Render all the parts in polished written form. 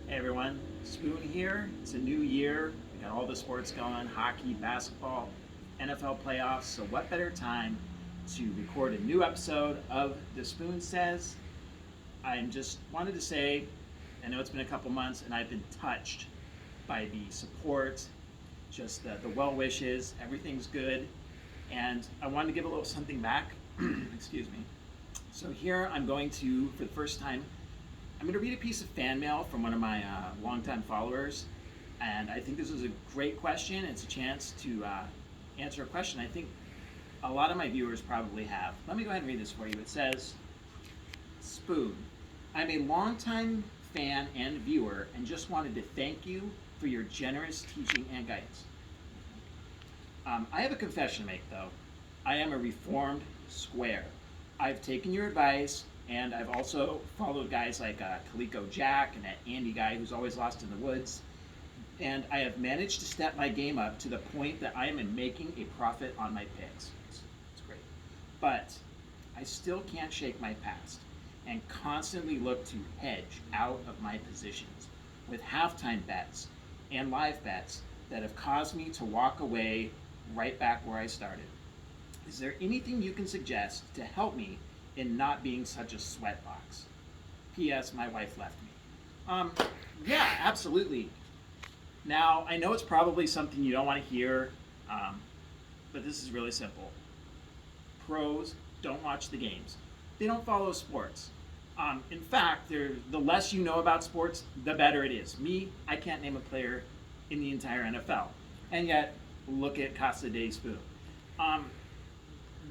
Hey everyone, Spoon here. It's a new year. We got all the sports going hockey, basketball, NFL playoffs. So, what better time to record a new episode of The Spoon Says? I just wanted to say, I know it's been a couple months and I've been touched by the support, just the well wishes. Everything's good. And I wanted to give a little something back. Excuse me. So, here I'm going to, for the first time, I'm going to read a piece of fan mail from one of my longtime followers, and I think this is a great question. It's a chance to answer a question I think a lot of my viewers probably have. Let me go ahead and read this for you. It says, Spoon, I'm a longtime fan and viewer and just wanted to thank you for your generous teaching and guidance. I have a confession to make, though. I am a reformed square. I've taken your advice, and I've also followed guys like Kaliko Jack and that Andy guy who's always lost in the woods. And I have managed to step my game up to the point that I am making a profit on my picks. It's great. But I still can't shake my past and constantly look to hedge out of my positions with halftime bets and live bets that have caused me to walk away right back where I started. Is there anything you can suggest to help me in not being such a sweatbox? P.S. My wife left me. Um, yeah, absolutely. Now, I know it's probably something you don't want to hear, but this is really simple. Pros don't watch the games. They don't follow sports. In fact, the less you know about sports, the better it is. Me, I can't name a player in the entire NFL. And yet, look at Casa de Spoon. Um,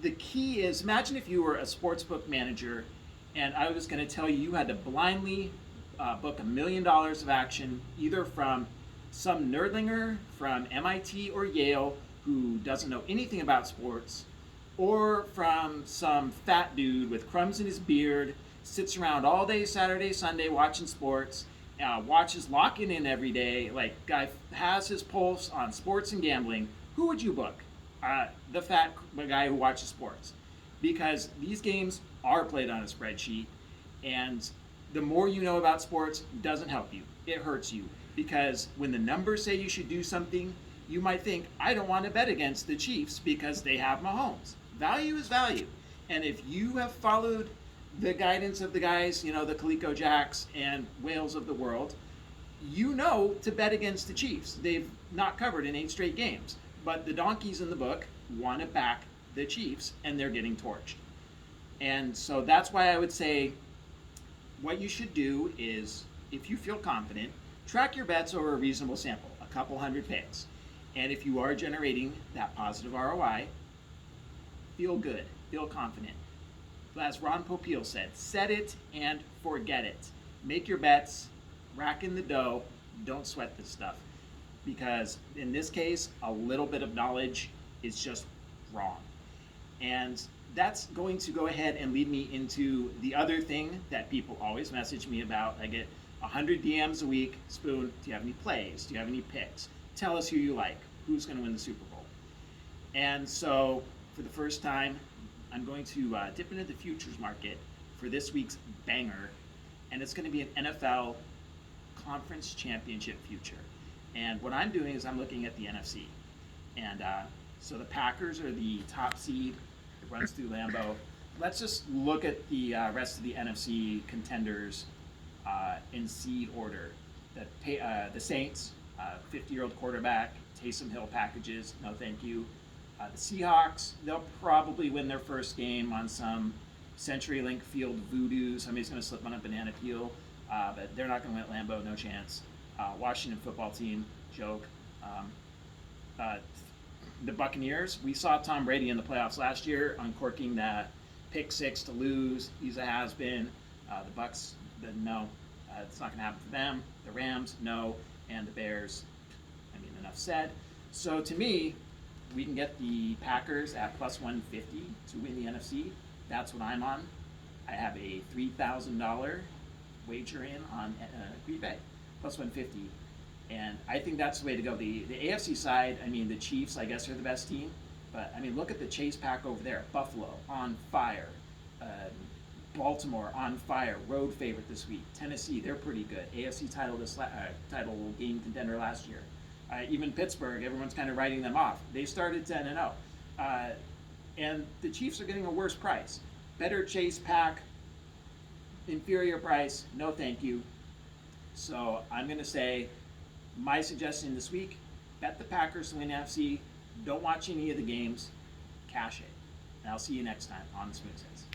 the key is, imagine if you were a sportsbook manager and I was going to tell you had to blindly book $1 million of action either from some nerdlinger from MIT or Yale who doesn't know anything about sports, or from some fat dude with crumbs in his beard, sits around all day Saturday, Sunday watching sports, watches locking in every day, like guy has his pulse on sports and gambling. Who would you book? The fat guy who watches sports, because these games are played on a spreadsheet, and the more you know about sports doesn't help you. It hurts you, because when the numbers say you should do something, you might think, I don't want to bet against the Chiefs because they have Mahomes. Value is value. And if you have followed the guidance of the guys, the Kaliko Jacks and Whales of the world, you know to bet against the Chiefs. They've not covered in 8 straight games. But the donkeys in the book want to back the Chiefs, and they're getting torched. And so that's why I would say what you should do is, if you feel confident, track your bets over a reasonable sample, a couple hundred picks. And if you are generating that positive ROI, feel good, feel confident. As Ron Popeil said, set it and forget it. Make your bets, rack in the dough, don't sweat this stuff. Because in this case, a little bit of knowledge is just wrong. And that's going to go ahead and lead me into the other thing that people always message me about. I get 100 DMs a week. Spoon, do you have any plays? Do you have any picks? Tell us who you like. Who's going to win the Super Bowl? And so, for the first time, I'm going to dip into the futures market for this week's banger. And it's going to be an NFL Conference Championship future. And what I'm doing is I'm looking at the NFC. And so the Packers are the top seed. It runs through Lambeau. Let's just look at the rest of the NFC contenders in seed order. The Saints, 50-year-old quarterback, Taysom Hill packages, no thank you. The Seahawks, they'll probably win their first game on some CenturyLink Field voodoo. Somebody's going to slip on a banana peel, but they're not going to win at Lambeau, no chance. Washington football team, joke. The Buccaneers, we saw Tom Brady in the playoffs last year uncorking the pick 6 to lose. He's a has-been. The Bucks, no, it's not going to happen for them. The Rams, no, and the Bears, enough said. So to me, we can get the Packers at plus 150 to win the NFC. That's what I'm on. I have a $3,000 wager in on Green Bay. Plus 150, and I think that's the way to go. The AFC side, the Chiefs, I guess, are the best team, but look at the Chase Pack over there. Buffalo on fire, Baltimore on fire, road favorite this week. Tennessee, they're pretty good. AFC title game contender last year. Even Pittsburgh, everyone's kind of writing them off. They started 10-0, and the Chiefs are getting a worse price. Better chase pack, inferior price. No, thank you. So I'm going to say my suggestion this week: bet the Packers to win NFC. Don't watch any of the games. Cash it. And I'll see you next time on the Spoon Sense.